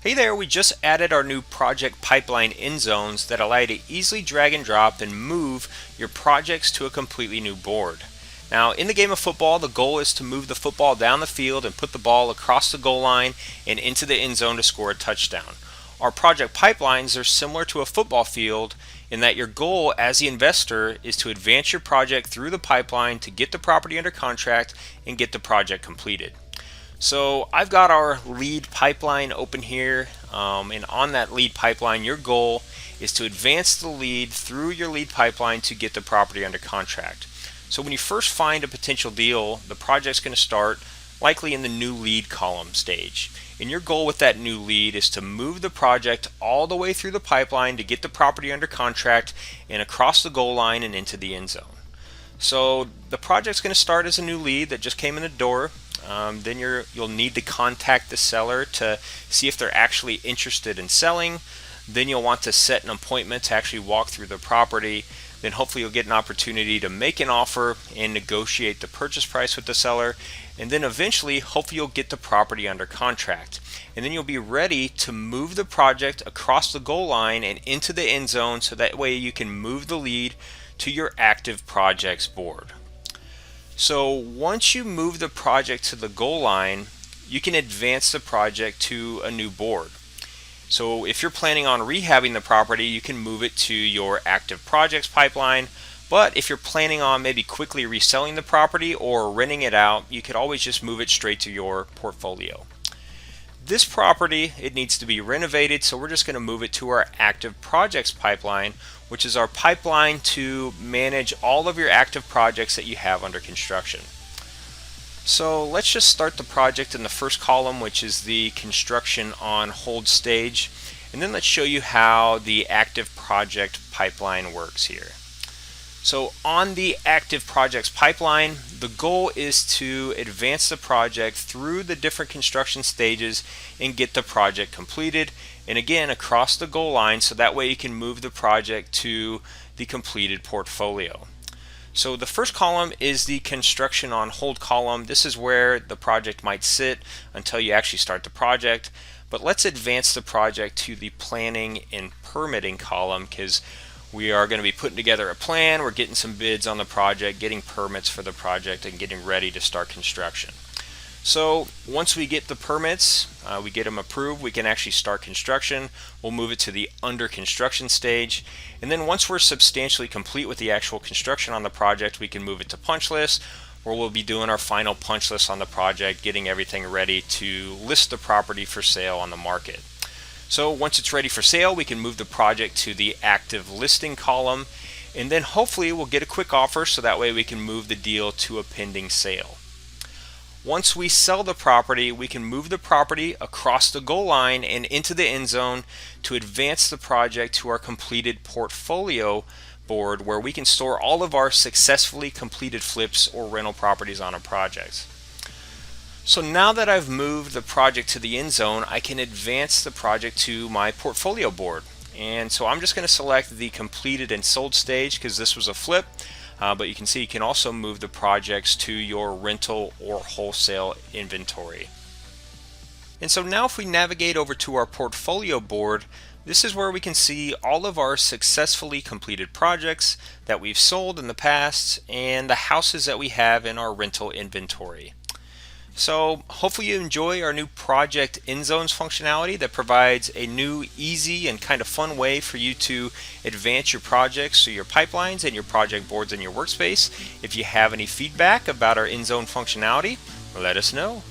Hey there, we just added our new project pipeline Endzones that allow you to easily drag and drop and move your projects to a completely new board. Now, in the game of football, the goal is to move the football down the field and put the ball across the goal line and into the end zone to score a touchdown. Our project pipelines are similar to a football field in that your goal as the investor is to advance your project through the pipeline to get the property under contract and get the project completed. So I've got our lead pipeline open here, and on that lead pipeline, your goal is to advance the lead through your lead pipeline to get the property under contract. So when you first find a potential deal, the project's going to start likely in the new lead column stage. And your goal with that new lead is to move the project all the way through the pipeline to get the property under contract and across the goal line and into the end zone. So the project's going to start as a new lead that just came in the door. Then you'll need to contact the seller to see if they're actually interested in selling. Then you'll want to set an appointment to actually walk through the property. Then hopefully you'll get an opportunity to make an offer and negotiate the purchase price with the seller. And then eventually, hopefully you'll get the property under contract. And then you'll be ready to move the project across the goal line and into the end zone so that way you can move the lead to your active projects board. So once you move the project to the goal line, you can advance the project to a new board. So if you're planning on rehabbing the property, you can move it to your active projects pipeline. But if you're planning on maybe quickly reselling the property or renting it out, you could always just move it straight to your portfolio. This property, it needs to be renovated, so we're just going to move it to our active projects pipeline, which is our pipeline to manage all of your active projects that you have under construction. So let's just start the project in the first column, which is the construction on hold stage, and then let's show you how the active project pipeline works here. So on the active projects pipeline, the goal is to advance the project through the different construction stages and get the project completed, and again across the goal line, so that way you can move the project to the completed portfolio. So the first column is the construction on hold column. This is where the project might sit until you actually start the project. But let's advance the project to the planning and permitting column, because we are going to be putting together a plan, we're getting some bids on the project, getting permits for the project, and getting ready to start construction. So once we get the permits, we get them approved, we can actually start construction. We'll move it to the under construction stage. And then once we're substantially complete with the actual construction on the project, we can move it to punch list, where we'll be doing our final punch list on the project, getting everything ready to list the property for sale on the market. So once it's ready for sale, we can move the project to the active listing column, and then hopefully we'll get a quick offer so that way we can move the deal to a pending sale. Once we sell the property, we can move the property across the goal line and into the end zone to advance the project to our completed portfolio board, where we can store all of our successfully completed flips or rental properties on a project. So now that I've moved the project to the end zone, I can advance the project to my portfolio board. And so I'm just going to select the completed and sold stage because this was a flip. But you can see you can also move the projects to your rental or wholesale inventory. And so now if we navigate over to our portfolio board, this is where we can see all of our successfully completed projects that we've sold in the past and the houses that we have in our rental inventory. So hopefully you enjoy our new project Endzones functionality that provides a new, easy, and kind of fun way for you to advance your projects through your pipelines and your project boards in your workspace. If you have any feedback about our Endzone functionality, let us know.